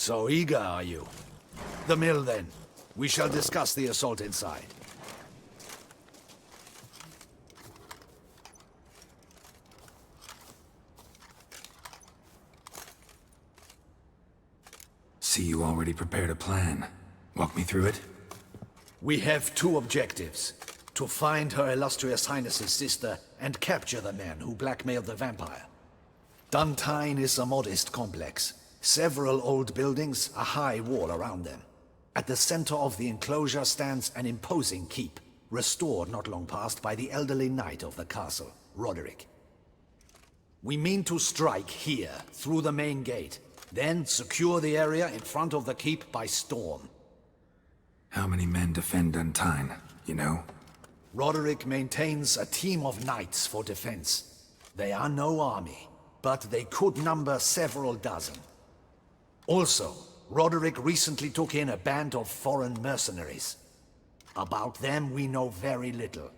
So eager, are you? The mill, then. We shall discuss the assault inside. See, you already prepared a plan. Walk me through it. We have two objectives. To find Her Illustrious Highness's sister and capture the man who blackmailed the vampire. Duntine is a modest complex. Several old buildings, a high wall around them. At the center of the enclosure stands an imposing keep, restored not long past by the elderly knight of the castle, Roderick. We mean to strike here, through the main gate, then secure the area in front of the keep by storm. How many men defend Duntine, you know? Roderick maintains a team of knights for defense. They are no army, but they could number several dozen. Also, Roderick recently took in a band of foreign mercenaries. About them we know very little.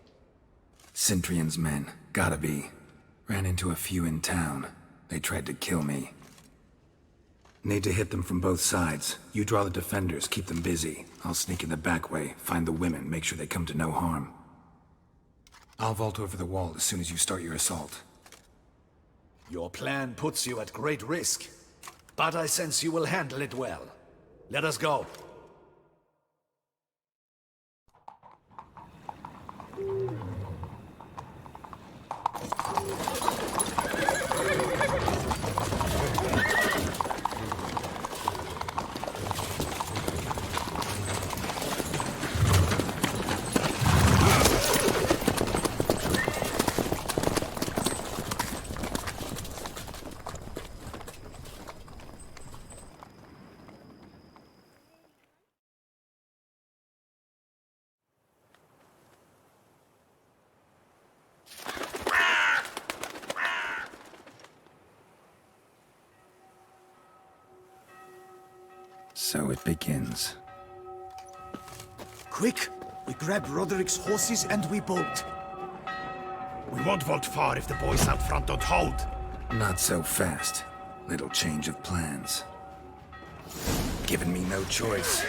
Cintrian's men, gotta be. Ran into a few in town. They tried to kill me. Need to hit them from both sides. You draw the defenders, keep them busy. I'll sneak in the back way, find the women, make sure they come to no harm. I'll vault over the wall as soon as you start your assault. Your plan puts you at great risk, but I sense you will handle it well. Let us go. So it begins. Quick! We grab Roderick's horses and we bolt. We won't vault far if the boys out front don't hold. Not so fast. Little change of plans. Giving me no choice.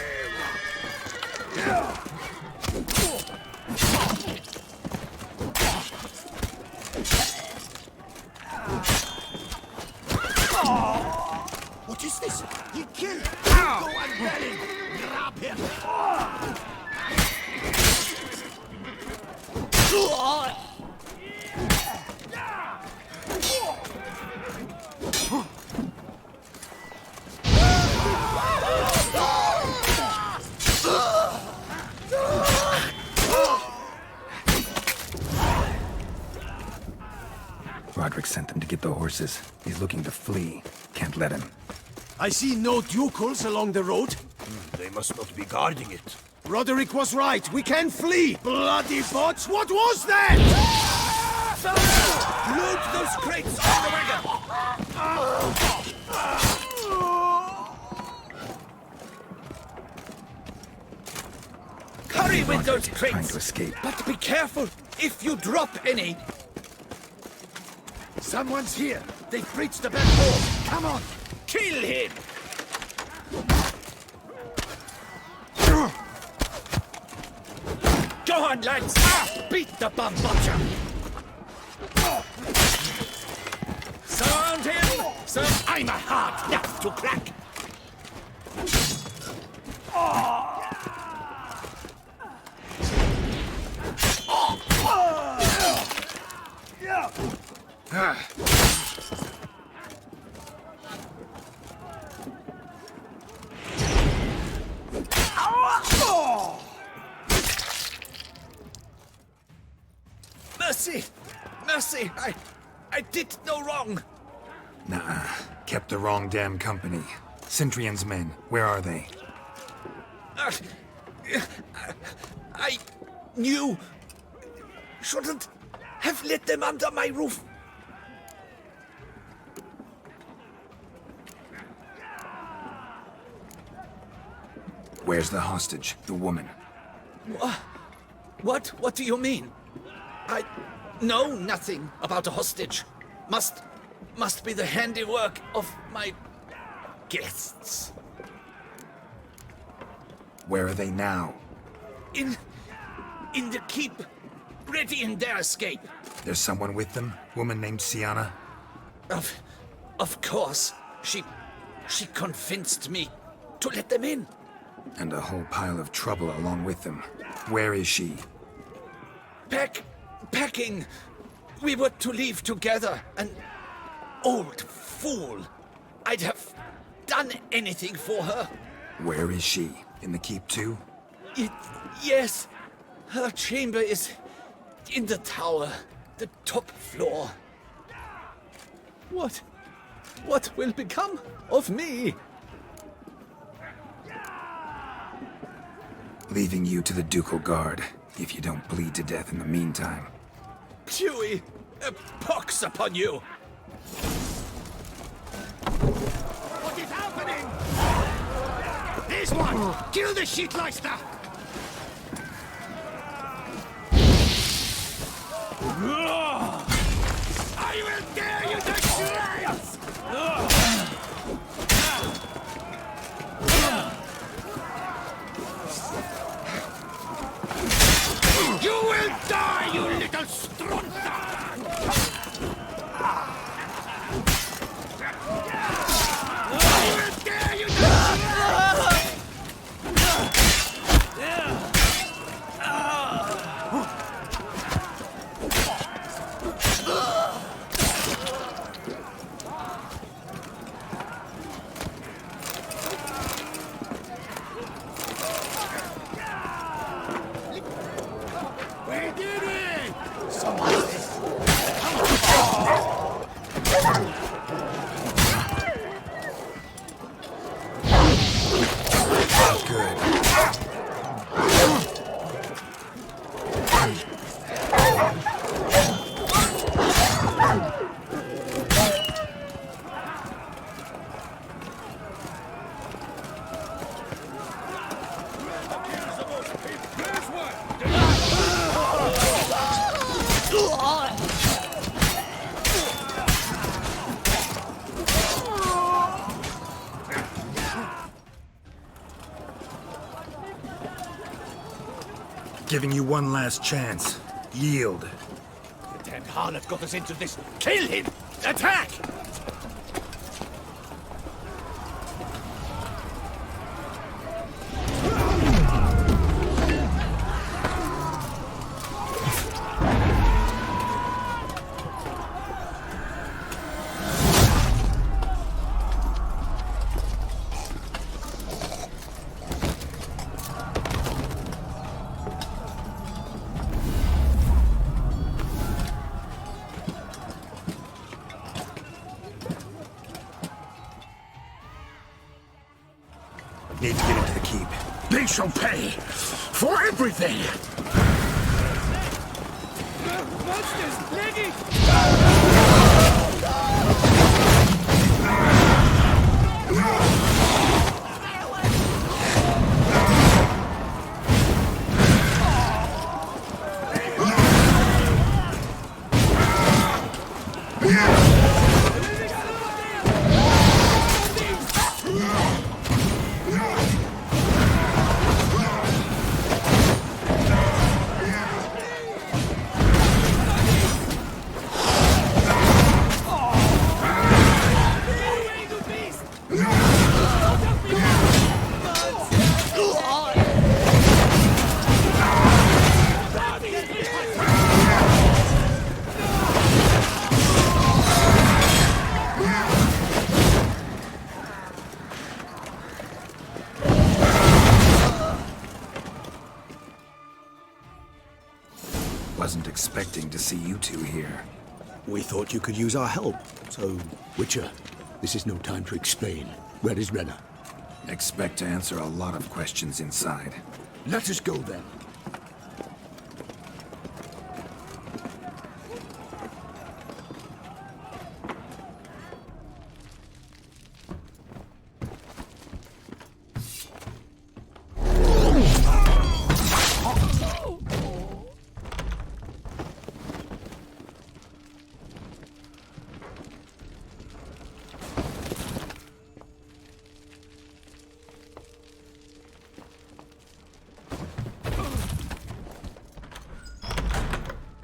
What is this? He killed! Go and get him! Grab him! Roderick sent them to get the horses. He's looking to flee. Can't let him. I see no ducals along the road. They must not be guarding it. Roderick was right. We can flee. Bloody bots! What was that? Loot those crates on the wagon! Hurry with those Trying crates! to escape. But be careful if you drop any! Someone's here. They've breached the back door. Come on. Kill him! Go on, lads! Beat the bum butcher! Surround him! So I'm a hard nut to crack! Mercy! Mercy! I did no wrong! Nah, kept the wrong damn company. Cintrian's men, where are they? I knew... shouldn't have let them under my roof. Where's the hostage, the woman? What do you mean? I know nothing about a hostage. Must be the handiwork of my guests. Where are they now? In the keep, ready in their escape. There's someone with them? Woman named Sienna? Of course. She convinced me to let them in. And a whole pile of trouble along with them. Where is she? Packing. We were to leave together. An old fool. I'd have done anything for her. Where is she? In the keep too? Yes. Her chamber is in the tower. The top floor. What will become of me? Leaving you to the ducal guard, if you don't bleed to death in the meantime. Huey, a pox upon you. What is happening? Here's one! Kill the shitleister! I will tear you to shreds! You will die, you little strunter! I will tear you to shreds! We did it! Good. Giving you one last chance. Yield. The damned harlot got us into this. Kill him! Attack! Need to get into the keep. They shall pay for everything! Wasn't expecting to see you two here. We thought you could use our help. So, Witcher, this is no time to explain. Where is Renna? Expect to answer a lot of questions inside. Let us go then.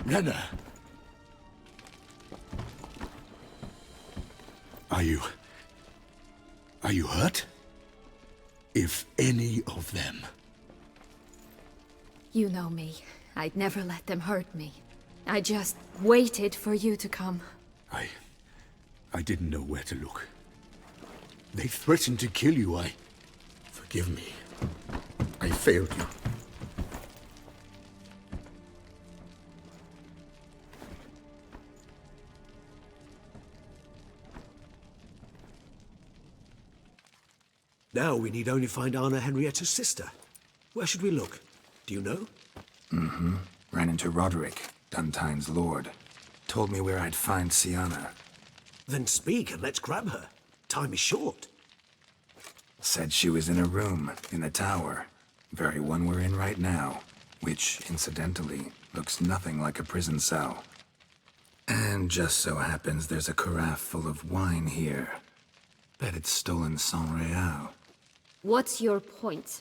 Renna! Are you hurt? If any of them. You know me. I'd never let them hurt me. I just waited for you to come. I didn't know where to look. They threatened to kill you. Forgive me. I failed you. Now we need only find Anna Henrietta's sister. Where should we look? Do you know? Ran into Roderick, Duntine's lord. Told me where I'd find Sienna. Then speak and let's grab her. Time is short. Said she was in a room in the tower. Very one we're in right now. Which, incidentally, looks nothing like a prison cell. And just so happens there's a carafe full of wine here. Bet it's stolen San Real. What's your point?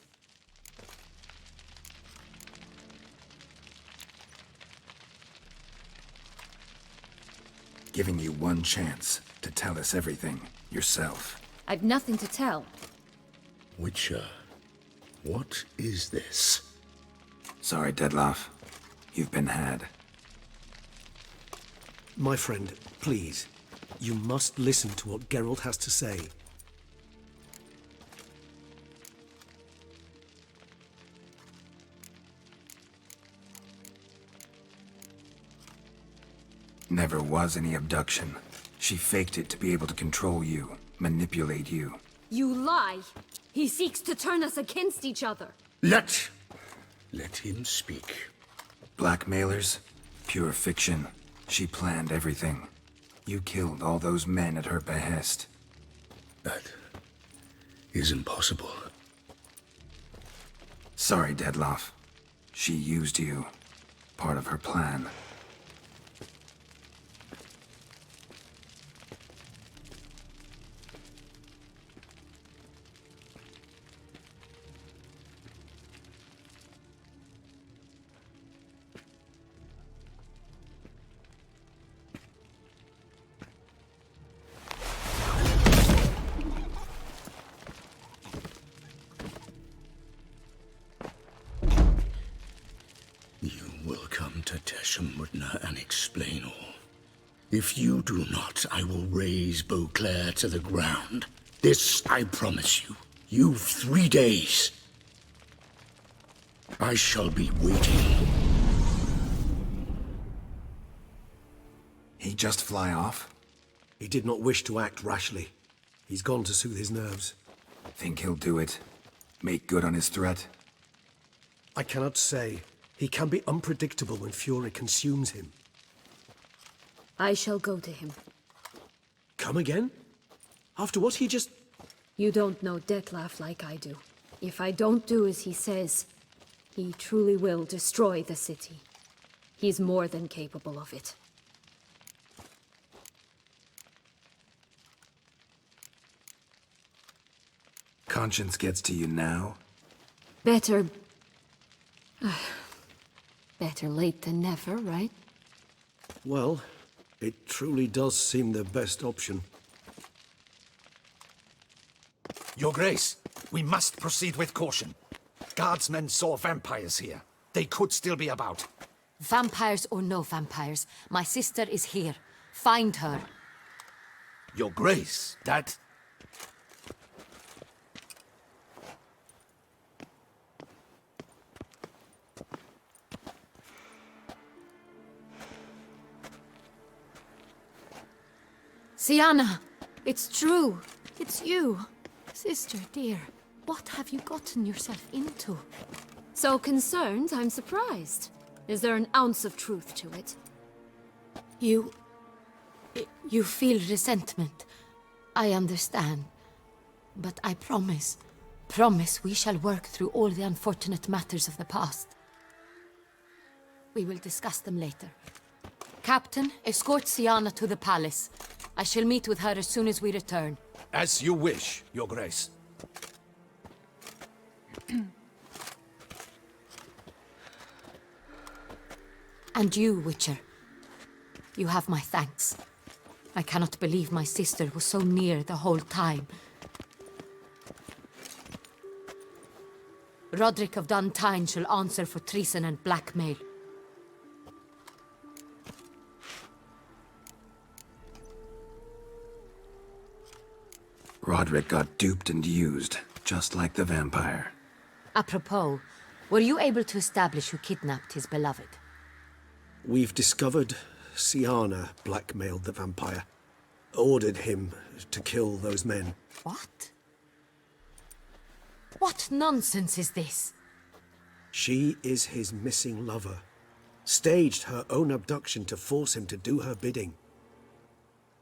Giving you one chance to tell us everything yourself. I've nothing to tell. Witcher, what is this? Sorry, Dettlaff. You've been had. My friend, please. You must listen to what Geralt has to say. Never was any abduction. She faked it to be able to control you, manipulate you. You lie! He seeks to turn us against each other. Let him speak. Blackmailers? Pure fiction. She planned everything. You killed all those men at her behest. That is impossible. Sorry, Dettlaff. She used you. Part of her plan. And explain all. If you do not, I will raise Beauclair to the ground. This I promise you. You've 3 days. I shall be waiting. He just fly off? He did not wish to act rashly. He's gone to soothe his nerves. Think he'll do it? Make good on his threat? I cannot say. He can be unpredictable when fury consumes him. I shall go to him. Come again? After what he just... You don't know Dettlaff like I do. If I don't do as he says, he truly will destroy the city. He's more than capable of it. Conscience gets to you now? Better... Better late than never, right? Well, it truly does seem the best option. Your Grace, we must proceed with caution. Guardsmen saw vampires here. They could still be about. Vampires or no vampires, my sister is here. Find her. Your Grace, that... Sienna! It's true! It's you! Sister, dear, what have you gotten yourself into? So concerned, I'm surprised. Is there an ounce of truth to it? You feel resentment. I understand. But I promise we shall work through all the unfortunate matters of the past. We will discuss them later. Captain, escort Sienna to the palace. I shall meet with her as soon as we return. As you wish, Your Grace. And you, Witcher. You have my thanks. I cannot believe my sister was so near the whole time. Roderick of Duntine shall answer for treason and blackmail. Roderick got duped and used, just like the vampire. Apropos, were you able to establish who kidnapped his beloved? We've discovered Siana blackmailed the vampire. Ordered him to kill those men. What? What nonsense is this? She is his missing lover. Staged her own abduction to force him to do her bidding.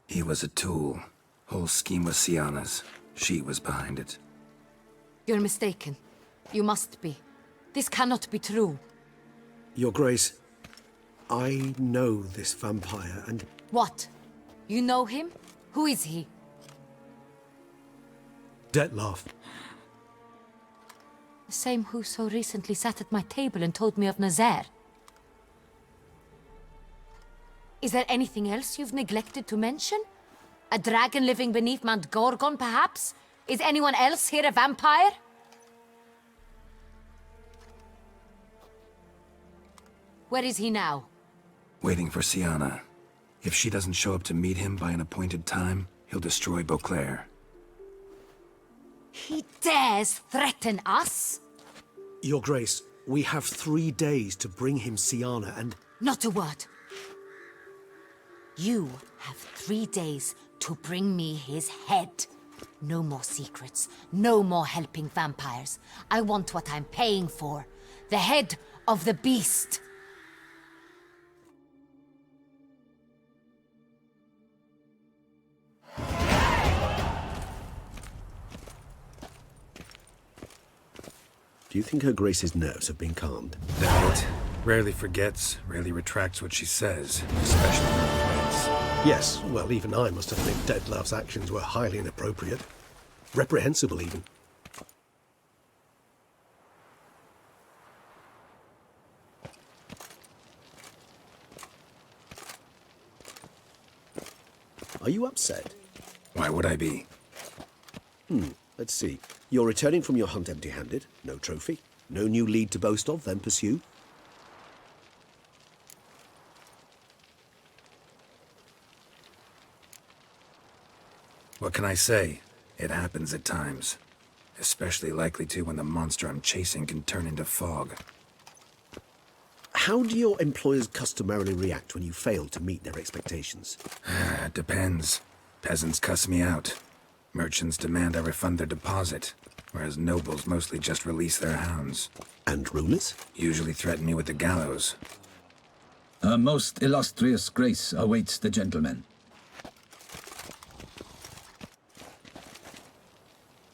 He was a tool. Whole scheme was Siana's. She was behind it. You're mistaken. You must be. This cannot be true. Your Grace, I know this vampire and... What? You know him? Who is he? Dettlaff. The same who so recently sat at my table and told me of Nazaire. Is there anything else you've neglected to mention? A dragon living beneath Mount Gorgon, perhaps? Is anyone else here a vampire? Where is he now? Waiting for Siana. If she doesn't show up to meet him by an appointed time, he'll destroy Beauclair. He dares threaten us? Your Grace, we have 3 days to bring him Siana and... Not a word. You have 3 days to bring me his head. No more secrets. No more helping vampires. I want what I'm paying for. The head of the beast. Do you think Her Grace's nerves have been calmed? Doubt it. Rarely forgets, rarely retracts what she says, especially when it plays. Yes, well, even I must admit Dettlaff's actions were highly inappropriate. Reprehensible, even. Are you upset? Why would I be? Let's see. You're returning from your hunt empty-handed. No trophy. No new lead to boast of, then pursue. What can I say? It happens at times. Especially likely to when the monster I'm chasing can turn into fog. How do your employers customarily react when you fail to meet their expectations? It depends. Peasants cuss me out. Merchants demand I refund their deposit, whereas nobles mostly just release their hounds. And rulers? Usually threaten me with the gallows. A most illustrious grace awaits the gentleman.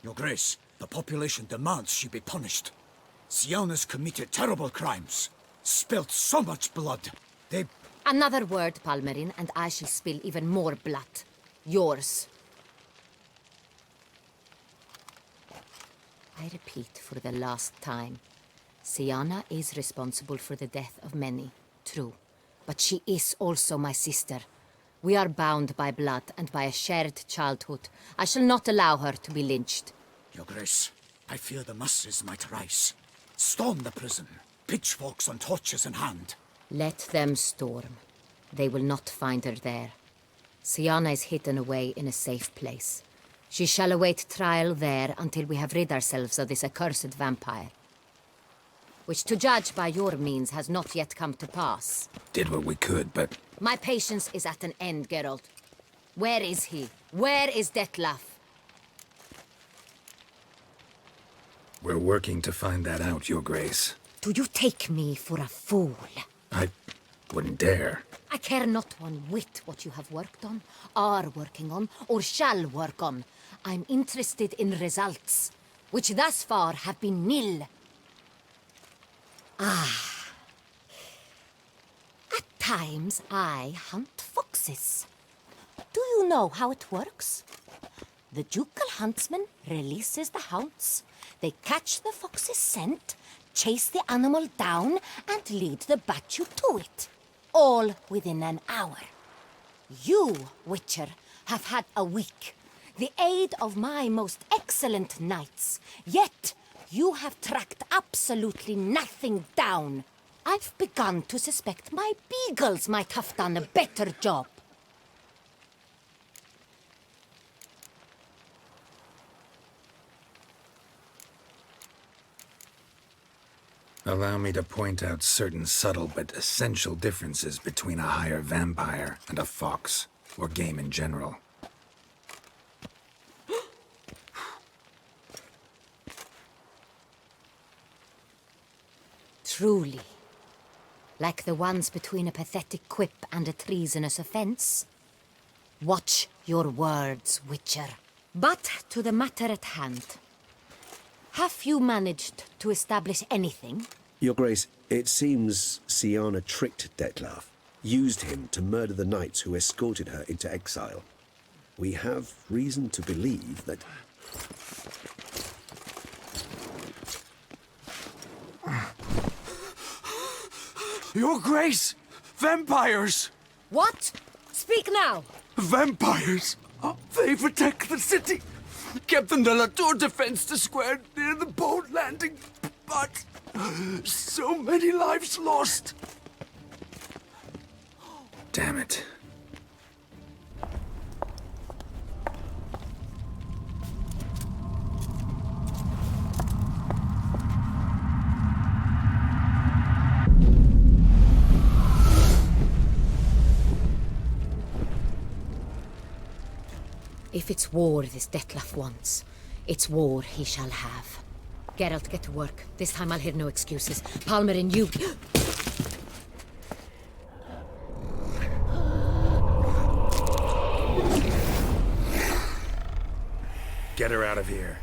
Your Grace, the population demands she be punished. Siana's committed terrible crimes. Spilt so much blood. They... Another word, Palmerin, and I shall spill even more blood. Yours. I repeat for the last time. Siana is responsible for the death of many, true. But she is also my sister. We are bound by blood and by a shared childhood. I shall not allow her to be lynched. Your Grace, I fear the masses might rise. Storm the prison, pitchforks and torches in hand. Let them storm. They will not find her there. Siana is hidden away in a safe place. She shall await trial there until we have rid ourselves of this accursed vampire. Which, to judge by your means, has not yet come to pass. Did what we could, but... My patience is at an end, Geralt. Where is he? Where is Dettlaff? We're working to find that out, Your Grace. Do you take me for a fool? I wouldn't dare. I care not one whit what you have worked on, are working on, or shall work on. I'm interested in results, which thus far have been nil. Ah. At times I hunt foxes. Do you know how it works? The ducal huntsman releases the hounds. They catch the fox's scent, chase the animal down, and lead the battue to it. all within an hour. You, Witcher, have had a week, the aid of my most excellent knights. Yet, you have tracked absolutely nothing down. I've begun to suspect my beagles might have done a better job. Allow me to point out certain subtle but essential differences between a higher vampire and a fox, or game in general. Truly. Like the ones between a pathetic quip and a treasonous offense. Watch your words, Witcher. But to the matter at hand. Have you managed to establish anything? Your Grace, it seems Siana tricked Detlaf, used him to murder the knights who escorted her into exile. We have reason to believe that... Your Grace! Vampires! What? Speak now! Vampires! They protect the city! Captain de la Tour defends the square near the boat landing, but so many lives lost. Damn it. If it's war this Detlaf wants, it's war he shall have. Geralt, get to work. This time I'll hear no excuses. Palmer and you... Get her out of here.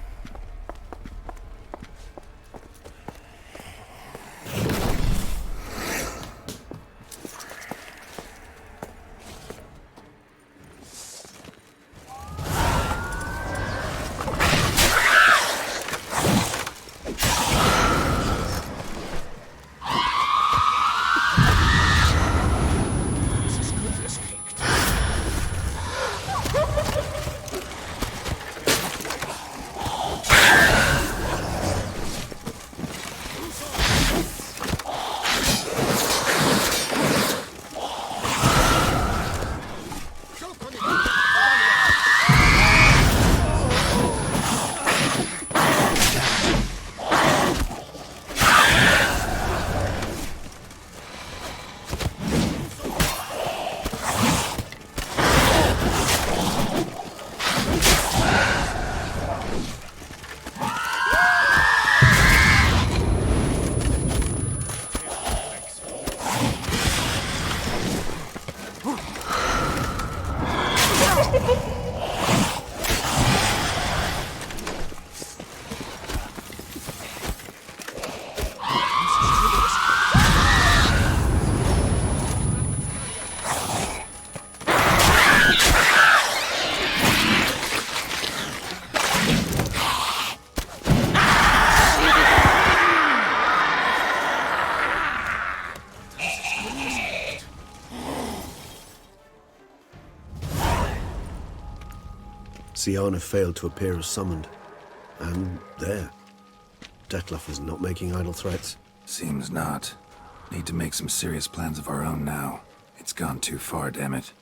Siana failed to appear as summoned. And there. Detlaf is not making idle threats. Seems not. Need to make some serious plans of our own now. It's gone too far, damn it.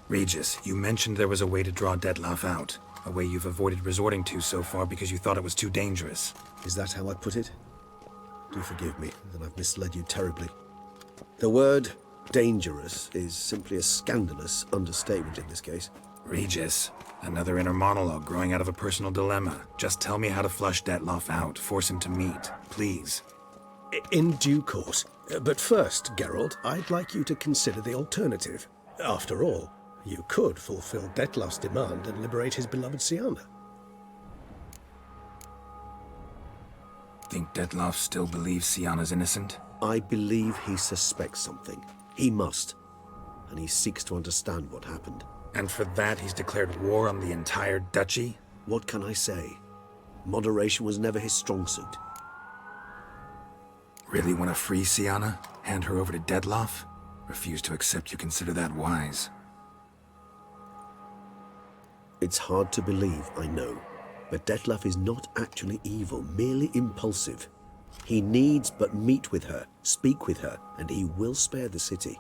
Regis, you mentioned there was a way to draw Detlaf out. A way you've avoided resorting to so far because you thought it was too dangerous. Is that how I put it? Do forgive me that I've misled you terribly. The word dangerous is simply a scandalous understatement in this case. Regis, another inner monologue growing out of a personal dilemma. Just tell me how to flush Detlaf out, force him to meet, please. In due course. But first, Geralt, I'd like you to consider the alternative. After all, you could fulfill Detlaf's demand and liberate his beloved Siana. Think Detlaf still believes Siana's innocent? I believe he suspects something. He must. And he seeks to understand what happened. And for that, he's declared war on the entire duchy? What can I say? Moderation was never his strong suit. Really want to free Siana? Hand her over to Detlaf? Refuse to accept you consider that wise. It's hard to believe, I know, but Detlef is not actually evil, merely impulsive. He needs but meet with her, speak with her, and he will spare the city.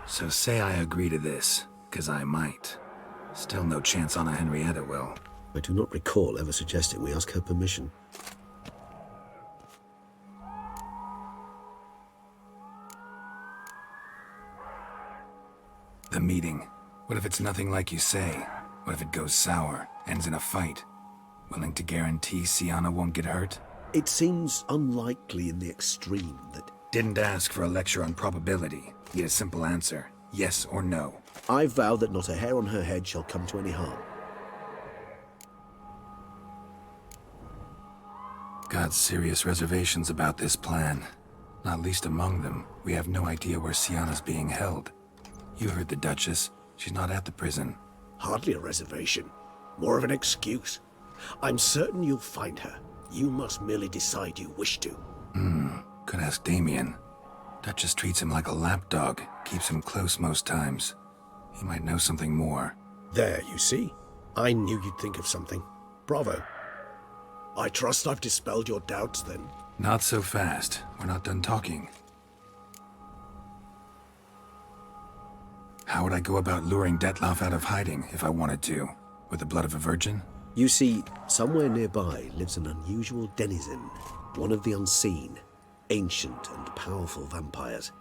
So say I agree to this, 'cause I might. Still no chance Anna Henrietta will. I do not recall ever suggesting we ask her permission. The meeting. What if it's nothing like you say? What if it goes sour, ends in a fight? Willing to guarantee Sienna won't get hurt? It seems unlikely in the extreme that... Didn't ask for a lecture on probability. Need a simple answer. Yes or no. I vow that not a hair on her head shall come to any harm. Got serious reservations about this plan. Not least among them, we have no idea where Sienna's being held. You heard the Duchess. She's not at the prison. Hardly a reservation. More of an excuse. I'm certain you'll find her. You must merely decide you wish to. Could ask Damien. Duchess treats him like a lapdog. Keeps him close most times. He might know something more. There, you see? I knew you'd think of something. Bravo. I trust I've dispelled your doubts, then. Not so fast. We're not done talking. How would I go about luring Detlef out of hiding if I wanted to? With the blood of a virgin? You see, somewhere nearby lives an unusual denizen, one of the unseen, ancient and powerful vampires,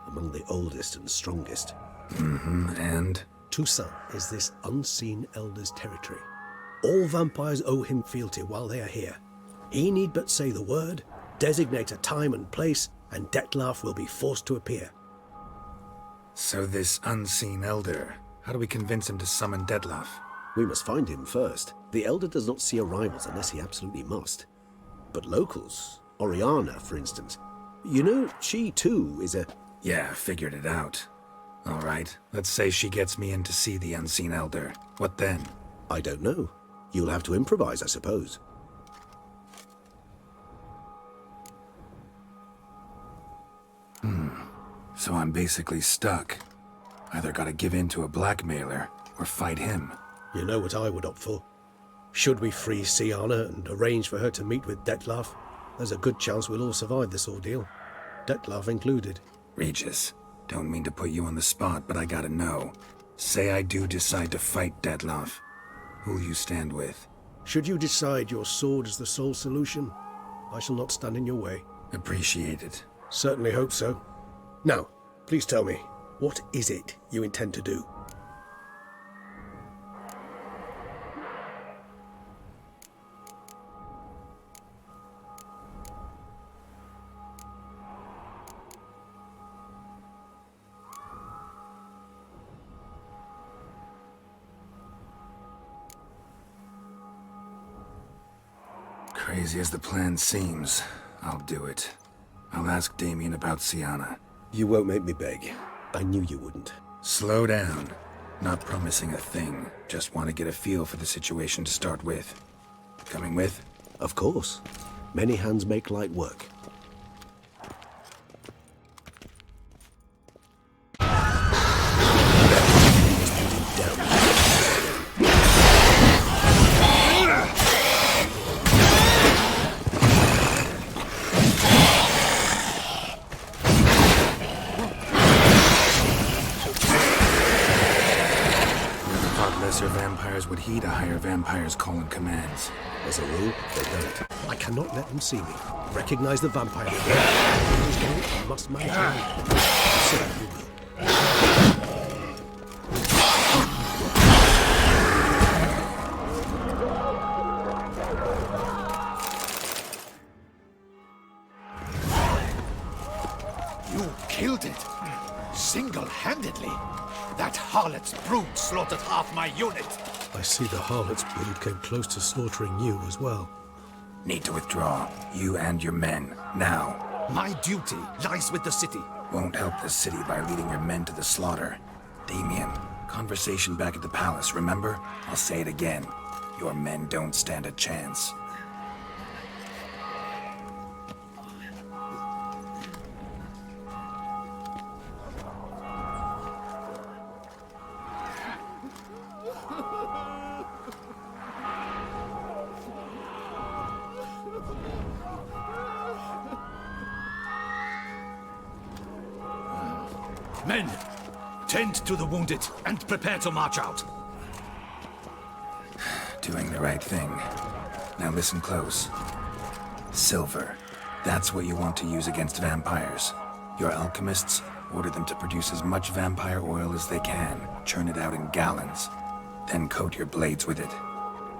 among the oldest and strongest. And? Toussaint is this unseen elder's territory. All vampires owe him fealty while they are here. He need but say the word, designate a time and place, and Detlef will be forced to appear. So this unseen elder, how do we convince him to summon Detlef? We must find him first. The elder does not see arrivals unless he absolutely must. But locals, Oriana, for instance, you know, she too is a... Yeah, figured it out. All right, let's say she gets me in to see the unseen elder. What then? I don't know. You'll have to improvise, I suppose. So I'm basically stuck. Either gotta give in to a blackmailer, or fight him. You know what I would opt for. Should we free Sienna and arrange for her to meet with Detlef, there's a good chance we'll all survive this ordeal. Detlef included. Regis, don't mean to put you on the spot, but I gotta know. Say I do decide to fight Detlef. Who'll you stand with? Should you decide your sword is the sole solution, I shall not stand in your way. Appreciate it. Certainly hope so. Now, please tell me, what is it you intend to do? Crazy as the plan seems, I'll do it. I'll ask Damien about Sienna. You won't make me beg. I knew you wouldn't. Slow down. Not promising a thing. Just want to get a feel for the situation to start with. Coming with? Of course. Many hands make light work. Lesser vampires would heed a higher vampire's call and commands. As a rule, they don't. I cannot let them see me. Recognize the vampire. I must manage them. So you will. You killed it. Single-handedly. That harlot's brood slaughtered half my unit. I see the harlot's brood came close to slaughtering you as well. Need to withdraw. You and your men. Now. My duty lies with the city. Won't help the city by leading your men to the slaughter. Damien, conversation back at the palace, remember? I'll say it again. Your men don't stand a chance. Men, tend to the wounded and prepare to march out. Doing the right thing. Now listen close. Silver. That's what you want to use against vampires. Your alchemists order them to produce as much vampire oil as they can, churn it out in gallons, then coat your blades with it.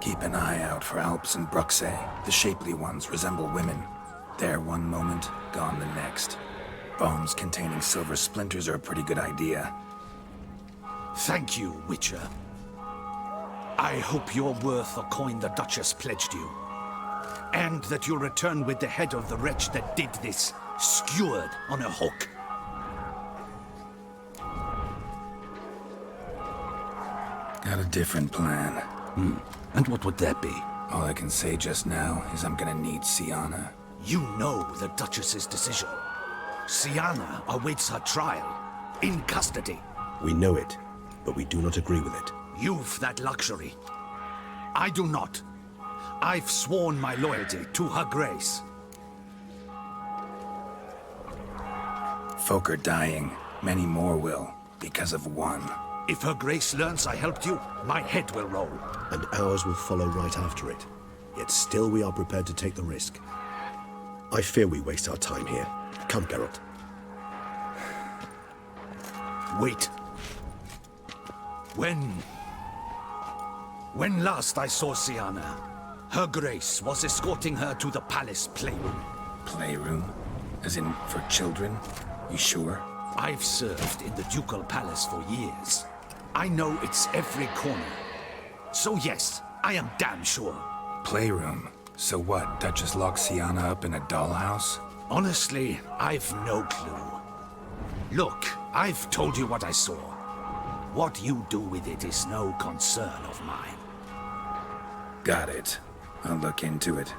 Keep an eye out for Alps and Bruxae. The shapely ones resemble women. There one moment, gone the next. Bombs containing silver splinters are a pretty good idea. Thank you, Witcher. I hope you're worth the coin the Duchess pledged you. And that you'll return with the head of the wretch that did this, skewered on a hook. Got a different plan. And what would that be? All I can say just now is I'm gonna need Sienna. You know the Duchess's decision. Sienna awaits her trial, in custody. We know it, but we do not agree with it. You've that luxury. I do not. I've sworn my loyalty to her grace. Folk are dying. Many more will, because of one. If her grace learns I helped you, my head will roll. And ours will follow right after it. Yet still we are prepared to take the risk. I fear we waste our time here. Come, Geralt. Wait. When last I saw Sienna, her grace was escorting her to the palace playroom. Playroom? As in, for children? You sure? I've served in the ducal palace for years. I know it's every corner. So yes, I am damn sure. Playroom? So what, Duchess locked Sienna up in a dollhouse? Honestly, I've no clue. Look, I've told you what I saw. What you do with it is no concern of mine. Got it. I'll look into it.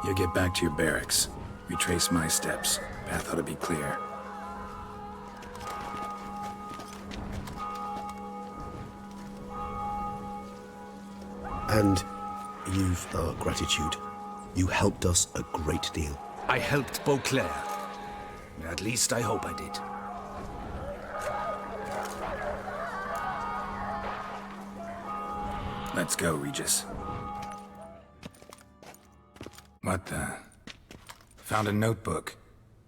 You get back to your barracks. Retrace my steps. Path ought to be clear. And you've our gratitude. You helped us a great deal. I helped Beauclair. At least I hope I did. Let's go, Regis. What the? Found a notebook.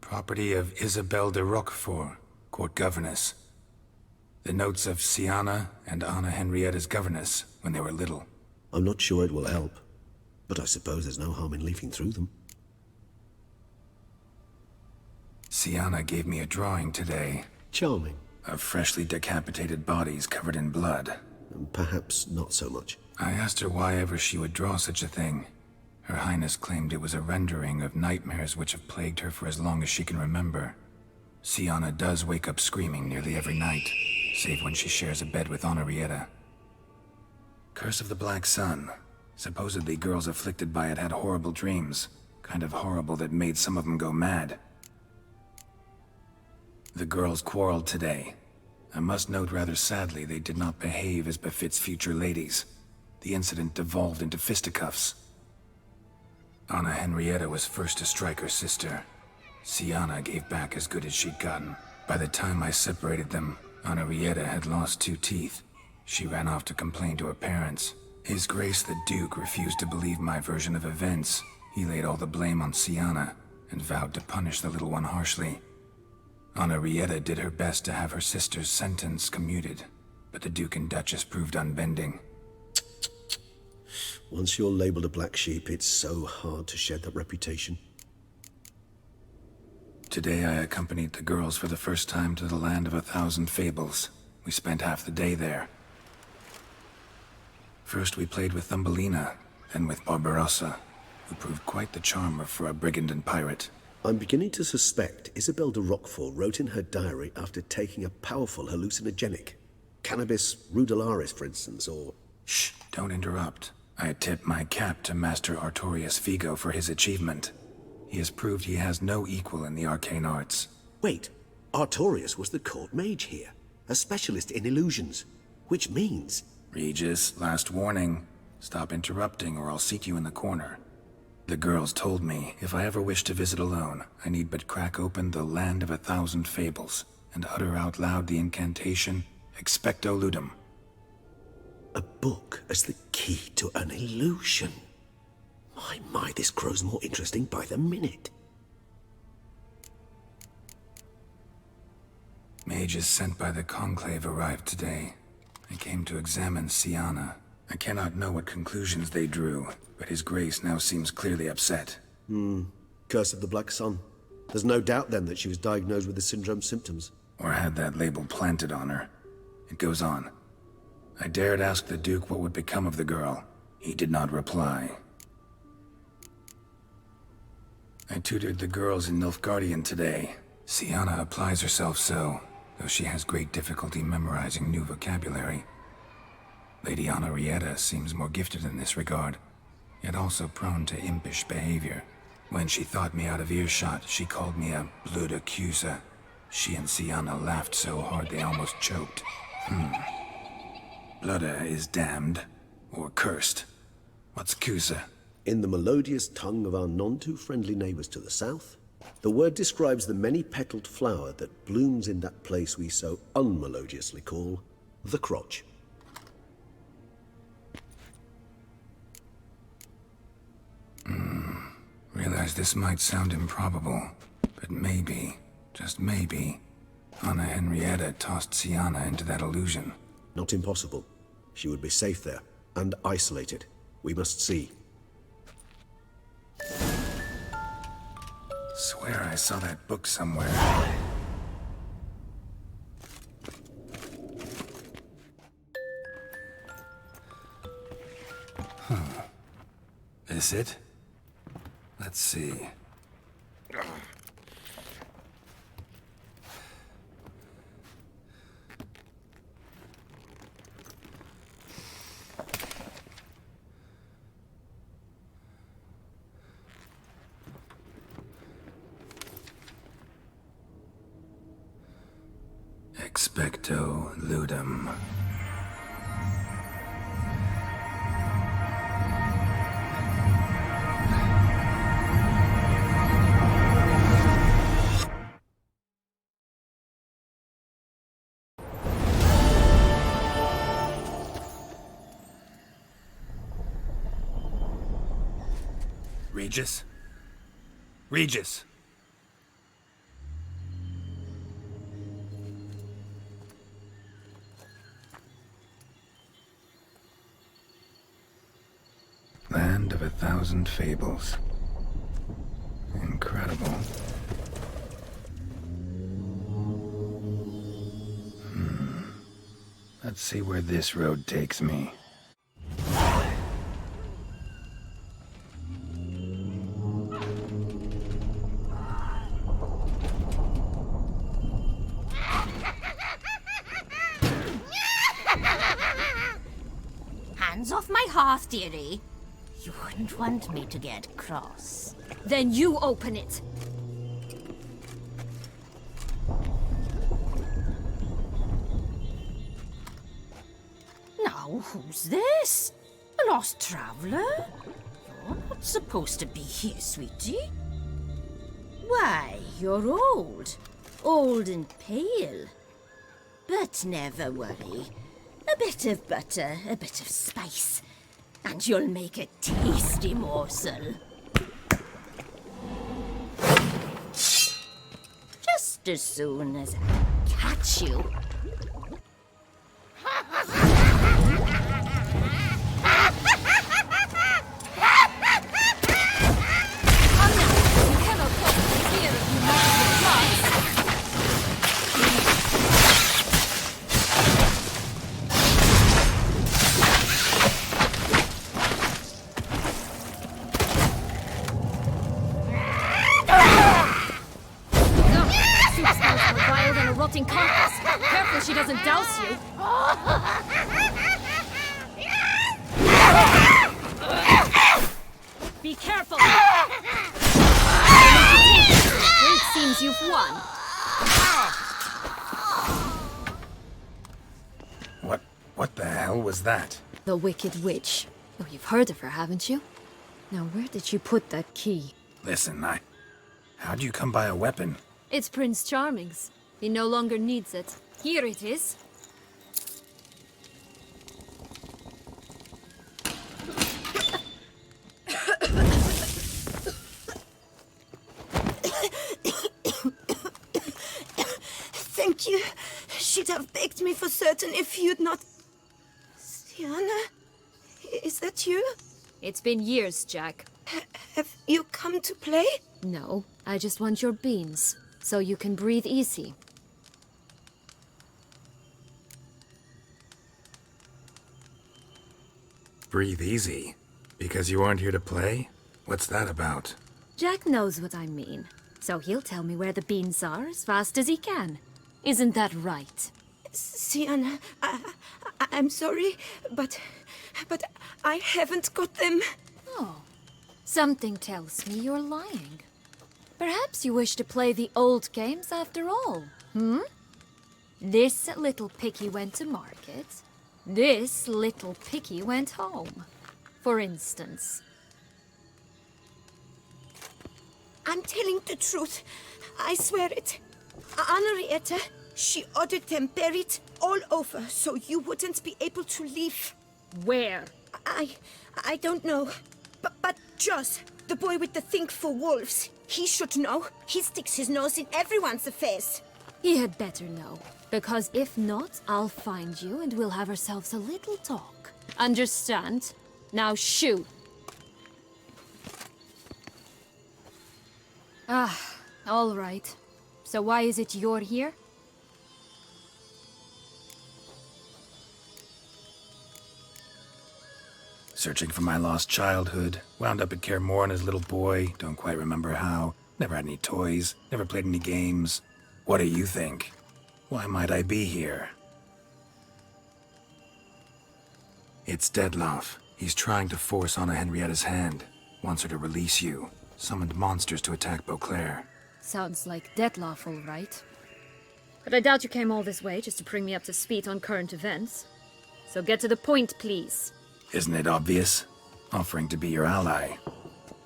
Property of Isabelle de Roquefort, court governess. The notes of Sienna and Anna Henrietta's governess when they were little. I'm not sure it will help, but I suppose there's no harm in leafing through them. Sienna gave me a drawing today. Charming. Of freshly decapitated bodies covered in blood. And perhaps not so much. I asked her why ever she would draw such a thing. Her Highness claimed it was a rendering of nightmares which have plagued her for as long as she can remember. Sienna does wake up screaming nearly every night, save when she shares a bed with Henrietta. Curse of the Black Sun. Supposedly girls afflicted by it had horrible dreams. Kind of horrible that made some of them go mad. The girls quarreled today. I must note rather sadly they did not behave as befits future ladies. The incident devolved into fisticuffs. Anna Henrietta was first to strike her sister. Sienna gave back as good as she'd gotten. By the time I separated them, Henrietta had lost 2 teeth. She ran off to complain to her parents. His Grace the Duke refused to believe my version of events. He laid all the blame on Sienna and vowed to punish the little one harshly. Henrietta did her best to have her sister's sentence commuted, but the Duke and Duchess proved unbending. Once you're labeled a black sheep, it's so hard to shed that reputation. Today I accompanied the girls for the first time to the land of 1,000 fables. We spent half the day there. First we played with Thumbelina, then with Barbarossa, who proved quite the charmer for a brigand and pirate. I'm beginning to suspect Isabelle de Roquefort wrote in her diary after taking a powerful hallucinogenic. Cannabis rudelaris, for instance, or... Shh, don't interrupt. I tip my cap to Master Artorius Figo for his achievement. He has proved he has no equal in the arcane arts. Wait, Artorius was the court mage here, a specialist in illusions, which means... Regis, last warning. Stop interrupting or I'll seat you in the corner. The girls told me if I ever wish to visit alone, I need but crack open the Land of 1,000 Fables. and utter out loud the incantation, Expecto Ludum. A book as the key to an illusion. My, this grows more interesting by the minute. Mages sent by the Conclave arrived today. They came to examine Siana. I cannot know what conclusions they drew, but His Grace now seems clearly upset. Curse of the Black Sun. There's no doubt then that she was diagnosed with the syndrome symptoms. Or had that label planted on her. It goes on. I dared ask the Duke what would become of the girl. He did not reply. I tutored the girls in Nilfgaardian today. Siana applies herself so, though she has great difficulty memorizing new vocabulary. Lady Henrietta seems more gifted in this regard, yet also prone to impish behavior. When she thought me out of earshot, she called me a blood accuser. She and Siana laughed so hard they almost choked. Blooda is damned, or cursed. What's Cusa? In the melodious tongue of our none-too-friendly neighbours to the south, the word describes the many-petaled flower that blooms in that place we so unmelodiously call the crotch. Realize this might sound improbable, but maybe, just maybe, Anna Henrietta tossed Siana into that illusion. Not impossible. She would be safe there, and isolated. We must see. Swear I saw that book somewhere. This it? Let's see. Expecto Ludum. Regis? Regis! Land of 1,000 fables. Incredible. Let's see where this road takes me. Hands off my hearth, dearie. You wouldn't want me to get cross. Then you open it. Now, who's this? A lost traveler? You're not supposed to be here, sweetie. Why, you're old. Old and pale. But never worry. A bit of butter, a bit of spice, and you'll make a tasty morsel. Just as soon as I catch you. Carcass. Careful she doesn't douse you. Be careful. It seems you've won. What the hell was that? The Wicked Witch. Oh, you've heard of her, haven't you? Now, where did you put that key? Listen, how'd you come by a weapon? It's Prince Charming's. He no longer needs it. Here it is. Thank you. She'd have begged me for certain if you'd not... Sienna? Is that you? It's been years, Jack. Have you come to play? No, I just want your beans, so you can breathe easy. Breathe easy? Because you aren't here to play? What's that about? Jack knows what I mean, so he'll tell me where the beans are as fast as he can. Isn't that right? Sienna, I'm sorry, but I haven't got them. Oh, something tells me you're lying. Perhaps you wish to play the old games after all, hmm? This little piggy went to market. This little piggy went home, for instance. I'm telling the truth. I swear it. Henrietta, she ordered them buried all over so you wouldn't be able to leave. Where? I don't know. But Joss, the boy with the thing for wolves, he should know. He sticks his nose in everyone's affairs. He had better know, because if not, I'll find you and we'll have ourselves a little talk. Understand? Now shoo! Ah, all right. So why is it you're here? Searching for my lost childhood. Wound up at Kaer Morhen as a little boy. Don't quite remember how. Never had any toys. Never played any games. What do you think? Why might I be here? It's Dettlaff. He's trying to force Anna Henrietta's hand. Wants her to release you. Summoned monsters to attack Beauclair. Sounds like Dettlaff, all right. But I doubt you came all this way just to bring me up to speed on current events. So get to the point, please. Isn't it obvious? Offering to be your ally.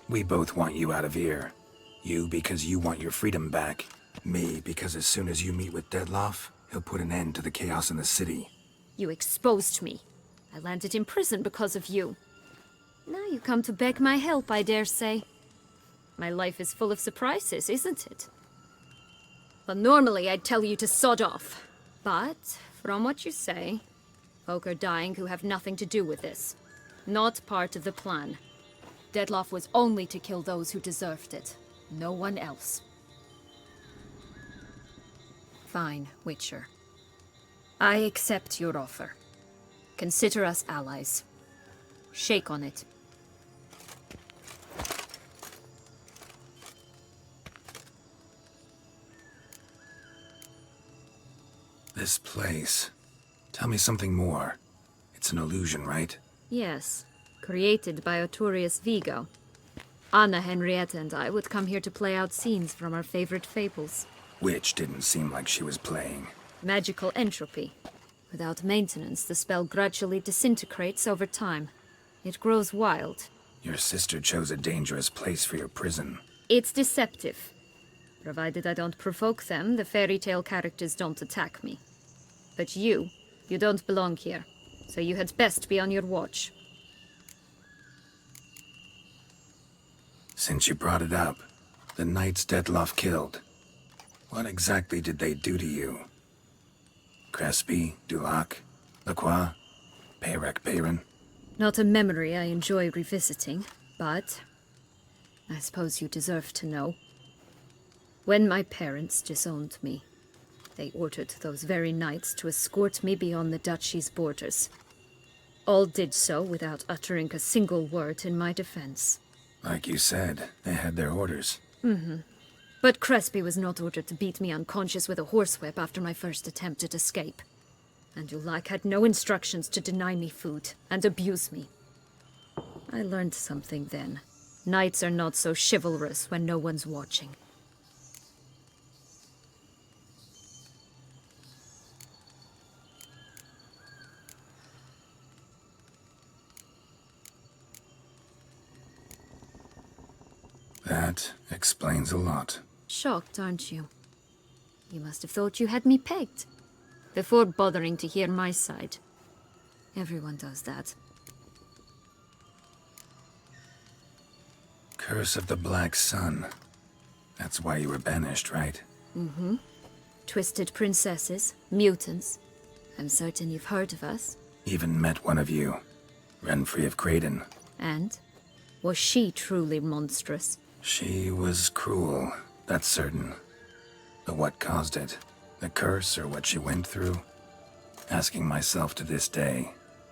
We both want you out of here. You because you want your freedom back. Me because as soon as you meet with Dettlaff, he'll put an end to the chaos in the city. You exposed me. I landed in prison because of you. Now you come to beg my help, I dare say. My life is full of surprises, isn't it? Well, normally I'd tell you to sod off. But, from what you say, folk are dying who have nothing to do with this. Not part of the plan. Dettlaff was only to kill those who deserved it. No one else. Fine, Witcher. I accept your offer. Consider us allies. Shake on it. This place. Tell me something more. It's an illusion, right? Yes, created by Arturius Vigo. Anna, Henrietta, and I would come here to play out scenes from our favorite fables. Which didn't seem like she was playing. Magical entropy. Without maintenance, the spell gradually disintegrates over time. It grows wild. Your sister chose a dangerous place for your prison. It's deceptive. Provided I don't provoke them, the fairy tale characters don't attack me. But you don't belong here, so you had best be on your watch. Since you brought it up, the knights Dettlaff killed. What exactly did they do to you? Crespi, Dulac, Lacroix, Peyrac Peyran? Not a memory I enjoy revisiting, but I suppose you deserve to know. When my parents disowned me, they ordered those very knights to escort me beyond the duchy's borders. All did so without uttering a single word in my defense. Like you said, they had their orders. Mm-hmm. But Crespi was not ordered to beat me unconscious with a horsewhip after my first attempt at escape. And Dulac had no instructions to deny me food and abuse me. I learned something then. Knights are not so chivalrous when no one's watching. That explains a lot. Shocked, aren't you? You must have thought you had me pegged. Before bothering to hear my side. Everyone does that. Curse of the Black Sun. That's why you were banished, right? Mm-hmm. Twisted princesses, mutants. I'm certain you've heard of us. Even met one of you. Renfrey of Creighton. And? Was she truly monstrous? She was cruel, that's certain. But what caused it? The curse or what she went through? Asking myself to this day.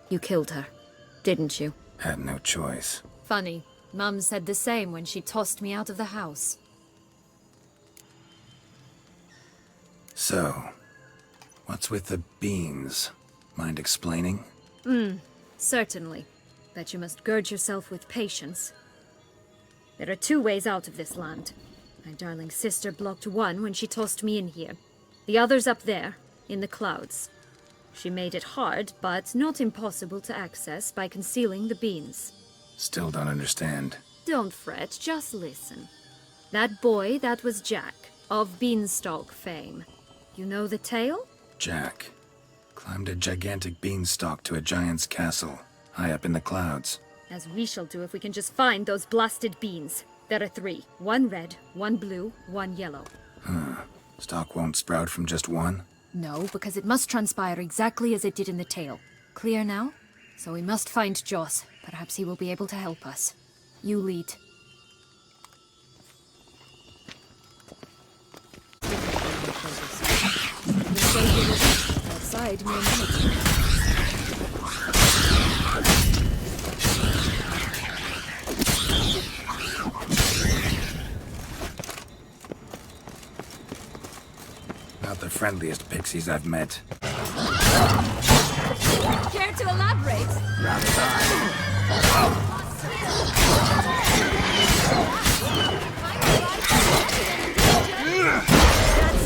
You killed her, didn't you? Had no choice. Funny. Mum said the same when she tossed me out of the house. So, what's with the beans? Mind explaining? Certainly. But you must gird yourself with patience. There are 2 ways out of this land. My darling sister blocked one when she tossed me in here. The other's up there, in the clouds. She made it hard, but not impossible to access by concealing the beans. Still don't understand. Don't fret, just listen. That boy, that was Jack, of Beanstalk fame. You know the tale? Jack. Climbed a gigantic beanstalk to a giant's castle, high up in the clouds. As we shall do if we can just find those blasted beans. There are 3. 1 red, 1 blue, 1 yellow. Stalk won't sprout from just one? No, because it must transpire exactly as it did in the tale. Clear now? So we must find Joss. Perhaps he will be able to help us. You lead. Outside, mere minutes. Not the friendliest pixies I've met. Care to elaborate? That's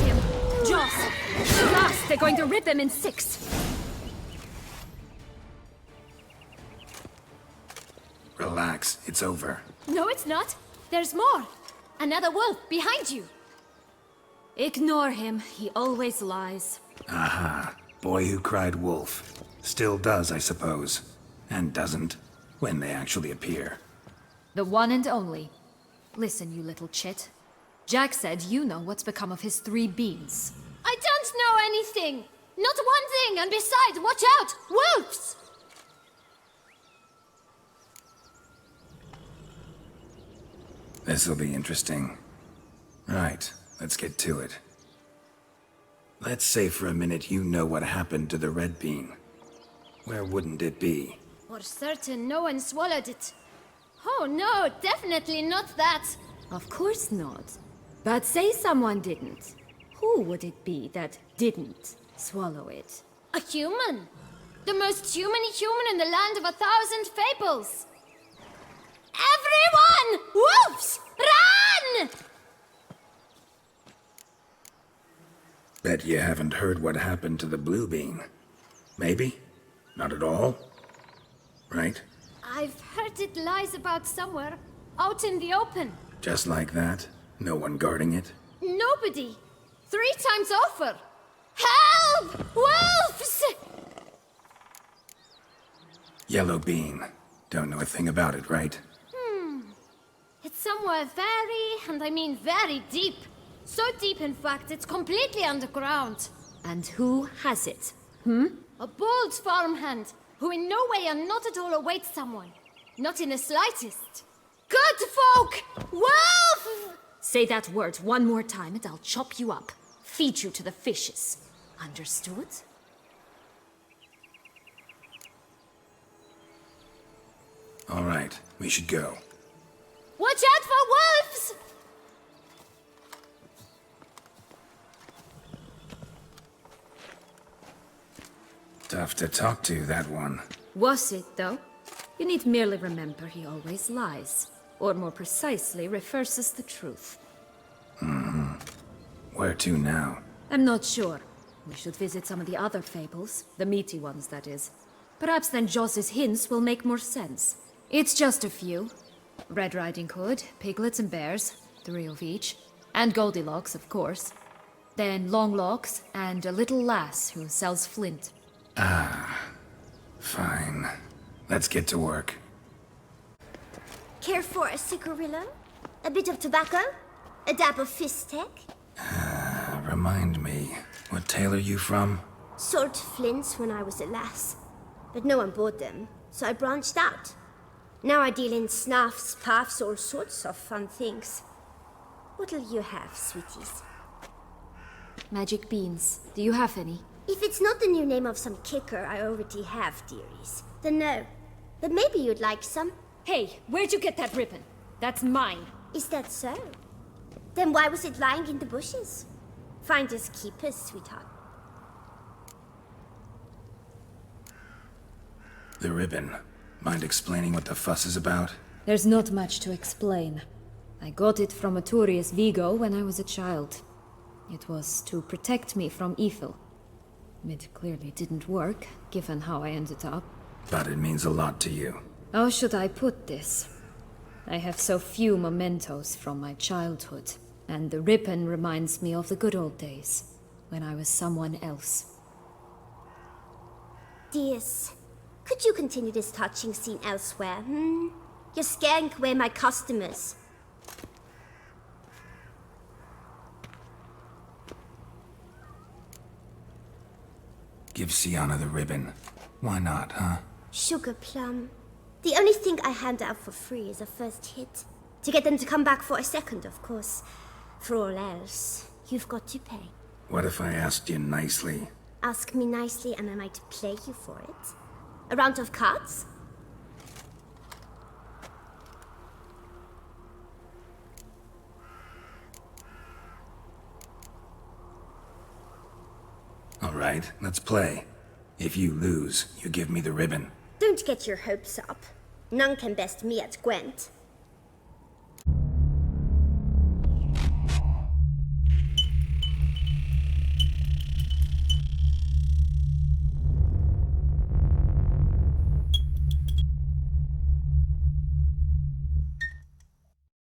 him. Joss. At last, they're going to rip him in 6. Relax, it's over. No, it's not. There's more. Another wolf behind you. Ignore him. He always lies. Aha. Boy who cried wolf. Still does, I suppose. And doesn't, when they actually appear. The one and only. Listen, you little chit. Jack said you know what's become of his 3 beans. I don't know anything! Not one thing, and besides, watch out! Wolves! This'll be interesting. Right, let's get to it. Let's say for a minute you know what happened to the red bean. Where wouldn't it be? For certain, no one swallowed it. Oh no, definitely not that. Of course not. But say someone didn't. Who would it be that didn't swallow it? A human. The most human in the land of 1,000 fables. Everyone! Wolves! Run! Bet you haven't heard what happened to the blue bean. Maybe? Not at all? Right? I've heard it lies about somewhere, out in the open. Just like that? No one guarding it? Nobody. 3 times over. Help! Wolves! Yellow bean. Don't know a thing about it, right? It's somewhere very, and I mean very deep. So deep, in fact, it's completely underground. And who has it? A bold farmhand, who in no way and not at all awaits someone. Not in the slightest. Good folk! Wolf! Say that word one more time and I'll chop you up. Feed you to the fishes. Understood? All right, we should go. Watch out for wolves! Tough to talk to, that one. Was it, though? You need merely remember he always lies. Or more precisely, reverses the truth. Where to now? I'm not sure. We should visit some of the other fables. The meaty ones, that is. Perhaps then Joss's hints will make more sense. It's just a few. Red Riding Hood, piglets and bears, 3 of each. And Goldilocks, of course. then long locks, and a little lass who sells flint. Fine. Let's get to work. Care for a cigarillo? A bit of tobacco? A dab of fistek? Remind me, what tale are you from? Sold flints when I was a lass. But no one bought them, so I branched out. Now I deal in snuffs, puffs, all sorts of fun things. What'll you have, sweeties? Magic beans. Do you have any? If it's not the new name of some kicker I already have, dearies, then no. But maybe you'd like some. Hey, where'd you get that ribbon? That's mine. Is that so? Then why was it lying in the bushes? Finders keepers, sweetheart. The ribbon. Mind explaining what the fuss is about? There's not much to explain. I got it from Aturius Vigo when I was a child. It was to protect me from evil. It clearly didn't work, given how I ended up. But it means a lot to you. How should I put this? I have so few mementos from my childhood, and the ribbon reminds me of the good old days, when I was someone else. Dears, could you continue this touching scene elsewhere, You're scaring away my customers. Give Sienna the ribbon. Why not, huh? Sugar plum. The only thing I hand out for free is a first hit. To get them to come back for a second, of course. For all else, you've got to pay. What if I asked you nicely? Ask me nicely and I might play you for it. A round of cards? All right, let's play. If you lose, you give me the ribbon. Don't get your hopes up. None can best me at Gwent.